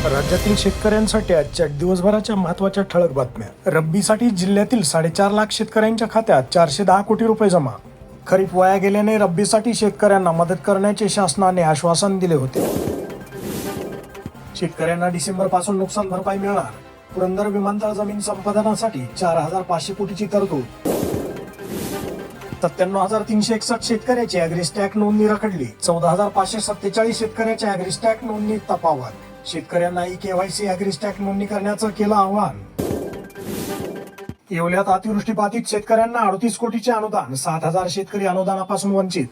राज्यातील शेतकऱ्यांसाठी आजच्या दिवसभराच्या महत्त्वाच्या ठळक बातम्या. रब्बीसाठी जिल्ह्यातील 4.5 लाख शेतकऱ्यांच्या खात्यात 410 कोटी रुपये जमा. खरीप वाया गेल्याने रब्बीसाठी शेतकऱ्यांना मदत करण्याचे शासनाने आश्वासन दिले होते. शेतकऱ्यांना डिसेंबरपासून नुकसान भरपाई मिळणार. पुरंदर विमानतळ जमीन संपादनासाठी 4,500 कोटीची तरतूद. 97,361 शेतकऱ्याची ॲग्रिस्टॅक नोंदणी रखडली. 14,547 शेतकऱ्याच्या ॲग्रिस्टॅक नोंदणी तपावत. शेतकऱ्यांना केवायसी ॲग्रिस्टॅक नोंदणी करण्याचं केलं आवाहन. येवल्यात अतिवृष्टी बाधित शेतकऱ्यांना 38 कोटीचे अनुदान. 7,000 शेतकरी अनुदानापासून वंचित.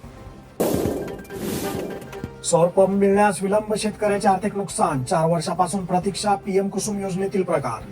सौर पंप मिळण्यास विलंब, शेतकऱ्याचे आर्थिक नुकसान. 4 वर्षापासून प्रतीक्षा. पीएम कुसुम योजनेतील प्रकार.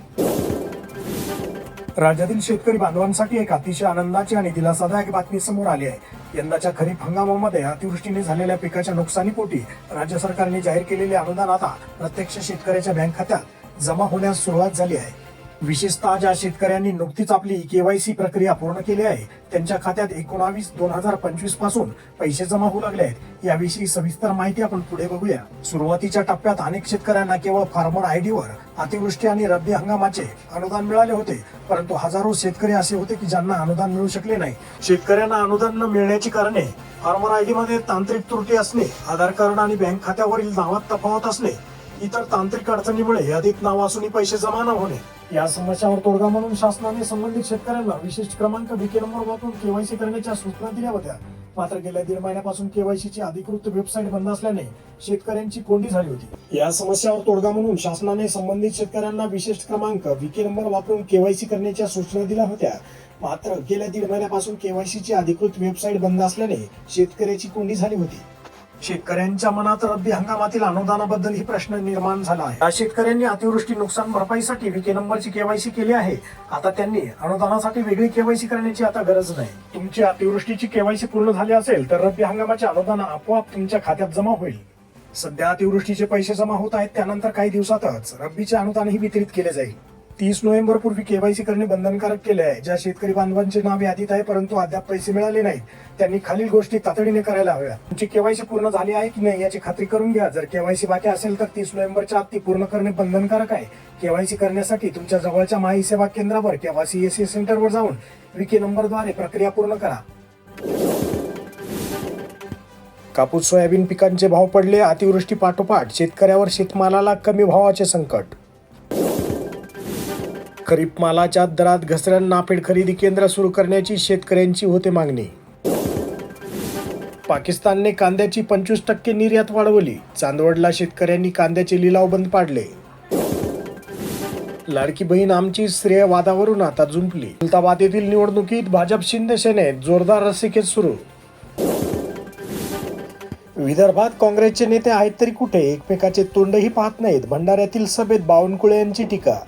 राज्यातील शेतकरी बांधवांसाठी एक अतिशय आनंदाची आणि दिलासादायक बातमी समोर आली आहे. यंदाच्या खरीप हंगामामध्ये अतिवृष्टीने झालेल्या पिकाच्या नुकसानीपोटी राज्य सरकारने जाहीर केलेले अनुदान आता प्रत्यक्ष शेतकऱ्याच्या बँक खात्यात जमा होण्यास सुरुवात झाली आहे. विशेषतः ज्या शेतकऱ्यांनी नुकतीच आपली केवायसी प्रक्रिया पूर्ण केली आहे त्यांच्या खात्यात 19/2025 पासून पैसे जमा होऊ लागले आहेत. याविषयी सविस्तर माहिती आपण पुढे बघूया. सुरुवातीच्या टप्प्यात अनेक शेतकऱ्यांना केवळ फार्मर आयडीवर अतिवृष्टी आणि रब्बी हंगामाचे अनुदान मिळाले होते, परंतु हजारो शेतकरी असे होते की ज्यांना अनुदान मिळू शकले नाही. शेतकऱ्यांना अनुदान न मिळण्याची कारणे फार्मर आयडी मध्ये तांत्रिक त्रुटी असणे, आधार कार्ड आणि बँक खात्यावरील नावात तफावत असणे, इतर तांत्रिक अडचणीमुळे यादीत नाव असूनही पैसे जमा न होणे. या समस्यावर तोडगा म्हणून शासनाने संबंधित शेतकऱ्यांना विशेष क्रमांक बीके नंबर वापरून केवायसी करण्याच्या सूचना दिल्या होत्या. मात्र गेल्या 1.5 महिन्यापासून केवायसीची अधिकृत वेबसाईट बंद असल्याने शेतकऱ्यांची कोंडी झाली होती. या समस्यावर तोडगा म्हणून शासनाने संबंधित शेतकऱ्यांना विशेष क्रमांक बीके नंबर वापरून केवायसी करण्याच्या सूचना दिल्या होत्या. मात्र गेल्या 1.5 महिन्यापासून केवायसीची अधिकृत वेबसाईट बंद असल्याने शेतकऱ्याची कोंडी झाली होती. शेतकऱ्यांच्या मनात रब्बी हंगामातील अनुदानाबद्दल ही प्रश्न निर्माण झाला आहे. या शेतकऱ्यांनी अतिवृष्टी नुकसान भरपाईसाठी बीके नंबरची केवायसी केली आहे. आता त्यांनी अनुदानासाठी वेगळी केवायसी करण्याची आता गरज नाही. तुमची अतिवृष्टीची केवायसी पूर्ण झाली असेल तर रब्बी हंगामाचे अनुदान आपोआप तुमच्या खात्यात जमा होईल. सध्या अतिवृष्टीचे पैसे जमा होत आहेत, त्यानंतर काही दिवसातच रब्बीचे अनुदानही वितरित केले जाईल. 30 नोव्हेंबर पूर्वी केवायसी करणे बंधनकारक केले आहे. ज्या शेतकरी बांधवांचे नाव यादीत आहे परंतु अद्याप पैसे मिळाले नाहीत त्यांनी खालील गोष्टी तातडीने करायला हव्या. तुमची केवायसी पूर्ण झाली आहे की नाही याची खात्री करून घ्या. जर केवायसी बाकी असेल तर 30 नोव्हेंबरच्या आत ती पूर्ण करणे बंधनकारक आहे. केवायसी करण्यासाठी तुमच्या जवळच्या माई सेवा केंद्रावर किंवा सीएससी सेंटरवर जाऊन बीके नंबरद्वारे प्रक्रिया पूर्ण करा. कापूस सोयाबीन पिकांचे भाव पडले. अतिवृष्टी पाठोपाठ शेतकऱ्यावर शेतमालाला कमी भावाचे संकट. खरीप मालाच्या दरात घसरण. नाफेड खरेदी केंद्र सुरू करण्याची शेतकऱ्यांची होते मागणी. पाकिस्तानने कांद्याची 25% निर्यात वाढवली. चांदवडला शेतकऱ्यांनी कांद्याचे लिलाव बंद पाडले. लाडकी बहीण आमची श्रेय वादावरून आता जुंपली. खुलताबाद येथील निवडणुकीत भाजप शिंदे सेनेत जोरदार रस्सीखेच सुरू. विदर्भात काँग्रेसचे नेते आहेत तरी कुठे, एकमेकाचे तोंडही पाहत नाहीत. भंडाऱ्यातील सभेत बावनकुळे यांची टीका.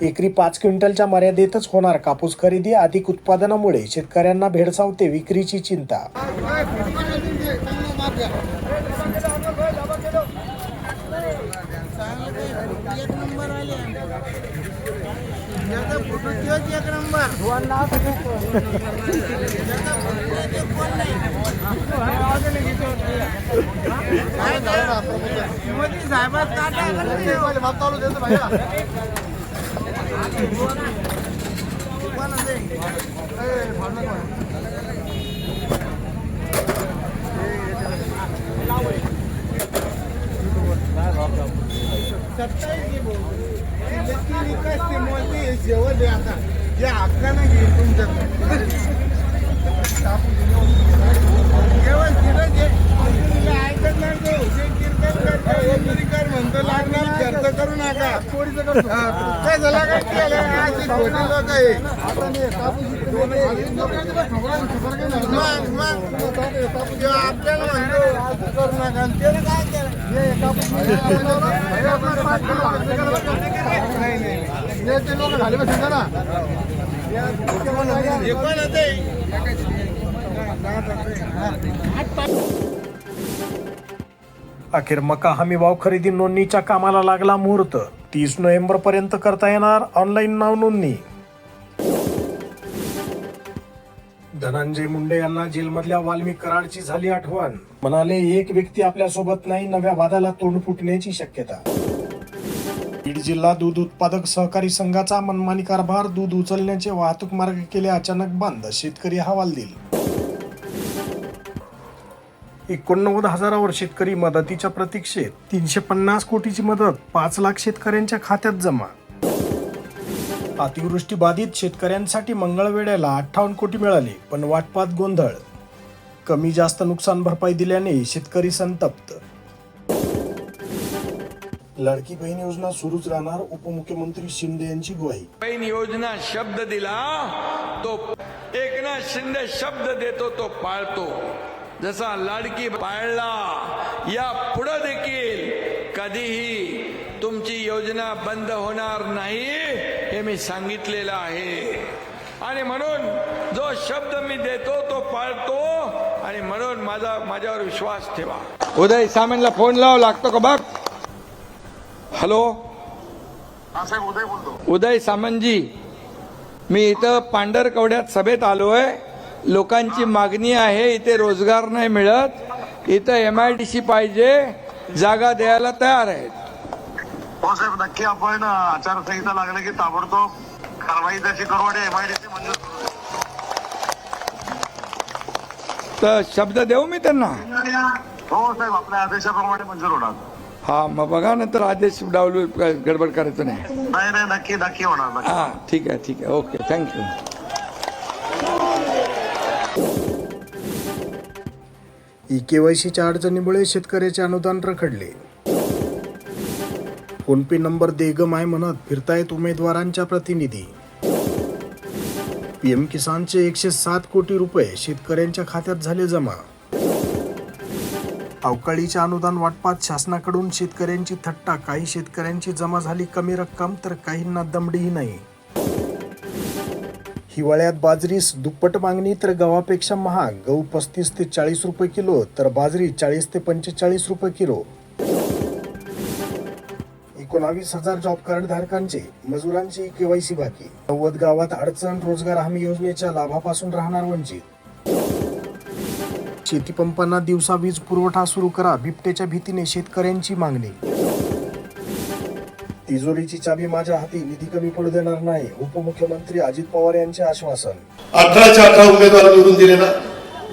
एकरी 5 क्विंटलच्या मर्यादेतच होणार कापूस खरेदी. अधिक उत्पादनामुळे शेतकऱ्यांना भेडसावते विक्रीची चिंता. करू नका काय झाला आपल्याला म्हणतो करू नका ते लोक झाले बस ना. अखेर मका हमी भाव खरेदी नोंदणीच्या कामाला लागला मुहूर्त. 30 नोव्हेंबर पर्यंत करता येणार ऑनलाईन नाव नोंदणी. धनंजय मुंडे यांना जेलमधल्या वाल्मिक कराडची झाली आठवण. म्हणाले, एक व्यक्ती आपल्या सोबत नाही, नव्या वादाला तोंड फुटण्याची शक्यता. बीड जिल्हा दूध उत्पादक सहकारी संघाचा मनमानी कारभार. दूध उचलण्याचे वाहतूक मार्ग केले अचानक बंद. शेतकरी हवालदिल. 89,000वर शेतकरी मदतीच्या प्रतीक्षेत. 350 कोटीची मदत 5 लाख शेतकऱ्यांच्या खात्यात जमा. अतिवृष्टी बाधित शेतकऱ्यांसाठी मंगळवेढ्याला 58 कोटी मिळाले, पण वाटपात गोंधळ. कमी जास्त नुकसान भरपाई दिल्याने शेतकरी संतप्त. लाडकी बहीण योजना सुरूच राहणार. उपमुख्यमंत्री शिंदे यांची ग्वाही. बहीण योजना शब्द दिला तो एकनाथ शिंदे शब्द देतो तो पाळतो. जसा लाडकी पाळला, या पुढे देखील कधीही तुमची योजना बंद होणार नाही हे मी सांगितलेलं आहे. आणि म्हणून जो शब्द मी देतो तो पाळतो. आणि म्हणून माझ्यावर विश्वास ठेवा. उदय सामंतला फोन लाव, लागतो का बघ. हॅलो, उदय बोलतो. उदय सामंतजी, मी इथं पांढरकवड्यात सभेत आलोय. लोकांची मागणी आहे, इथे रोजगार नाही मिळत, इथं MIDC पाहिजे, जागा द्यायला तयार आहेत. हो साहेब, नक्की आपण आचारसंहिता लागली की ताबडतोब कारवाई त्याची करू आणि MIDC मंजूर करू. तर शब्द देऊ मी त्यांना. हो साहेब, आपल्या आदेशाप्रमाणे मंजूर होणार. हा, मग बघा नंतर आदेश डावलू गडबड करायचं नाही. नाही नक्की होणार. नक्की. हा, ठीक आहे, ओके, थँक्यू. KYCच्या अडचणीमुळे शेतकऱ्याचे अनुदान रखडले. फोनपे नंबर दे ग माय म्हणत फिरतायत उमेदवारांच्या प्रतिनिधी. PM किसानचे 107 कोटी रुपये शेतकऱ्यांच्या खात्यात झाले जमा. अवकाळीच्या अनुदान वाटपात शासनाकडून शेतकऱ्यांची थट्टा. काही शेतकऱ्यांची जमा झाली कमी रक्कम, तर काहींना दमडीही नाही. हिवाळ्यात बाजरीस दुप्पट मागणी, तर गव्हापेक्षा महाग. गहू 35 ते 40 रुपये किलो, तर बाजरी 40 ते 45 रुपये किलो. 19,000 जॉब कार्ड धारकांचे मजुरांची KYC बाकी. 90 गावात अडचण. रोजगार हमी योजनेच्या लाभापासून राहणार वंचित. शेतीपंपांना दिवसा वीज पुरवठा सुरू करा. बिबट्याच्या भीतीने शेतकऱ्यांची मागणी. तिजोरीची चाबी माझ्या हाती, निधी कमी पडू देणार नाही. उपमुख्यमंत्री अजित पवार यांचे आश्वासन. 18च्या 18 उमेदवार निवडून दिले ना,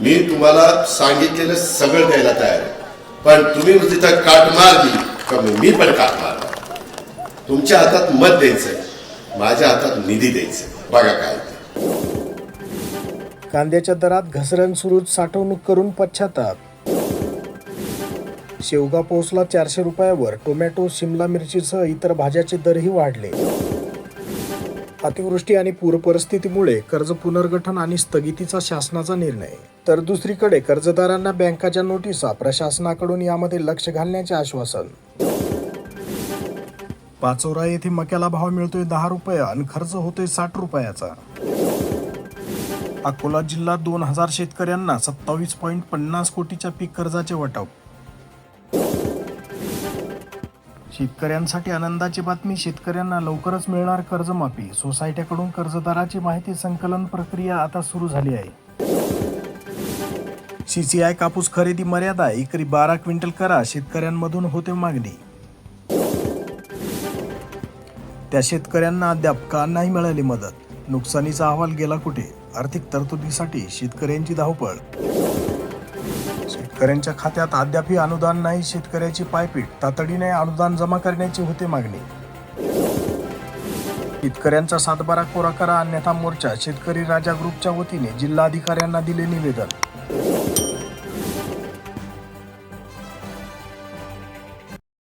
मी तुम्हाला सांगितलेलं सगळं द्यायला तयार आहे. पण तुम्ही तिथं काट मारली का मी पण काट मारणार. तुमच्या हातात मत द्यायचंय, माझ्या हातात निधी द्यायचंय. बघा काय. कांद्याच्या दरात घसरण सुरूच. साठवणूक करून पश्चाताप. शेवगा पोहोचला 400 रुपयावर. टोमॅटो, शिमला मिरचीसह इतर भाज्याचे दरही वाढले. अतिवृष्टी आणि पूर परिस्थितीमुळे कर्ज पुनर्गठन आणि स्थगितीचा शासनाचा निर्णय. तर दुसरीकडे कर्जदारांना बँकाच्या नोटिसा. प्रशासनाकडून यामध्ये लक्ष घालण्याचे आश्वासन. पाचोरा येथे मक्याला भाव मिळतोय 10 रुपये आणि खर्च होतोय 60 रुपयाचा. अकोला जिल्ह्यात 2,000 शेतकऱ्यांना 27.50 कोटीच्या पीक कर्जाचे वाटप. शेतकऱ्यांसाठी आनंदाची बातमी. शेतकऱ्यांना लवकरच मिळणार कर्जमाफी. सोसायट्याकडून कर्जदाराची माहिती संकलन प्रक्रिया आता सुरू झाली आहे. CCI कापूस खरेदी मर्यादा एकरी 12 क्विंटल करा. शेतकऱ्यांमधून होते मागणी. त्या शेतकऱ्यांना अद्याप का नाही मिळाली मदत. नुकसानीचा अहवाल गेला कुठे. आर्थिक तरतुदीसाठी शेतकऱ्यांची धावपळ. शेतकऱ्यांच्या खात्यात अद्यापही अनुदान नाही. शेतकऱ्याची पायपीट. तातडीने अनुदान जमा करण्याची होते मागणी. शेतकऱ्यांचा 7/12 कोरा करा अन्यथा मोर्चा. शेतकरी राजा ग्रुपच्या वतीने जिल्हाधिकाऱ्यांना दिले निवेदन.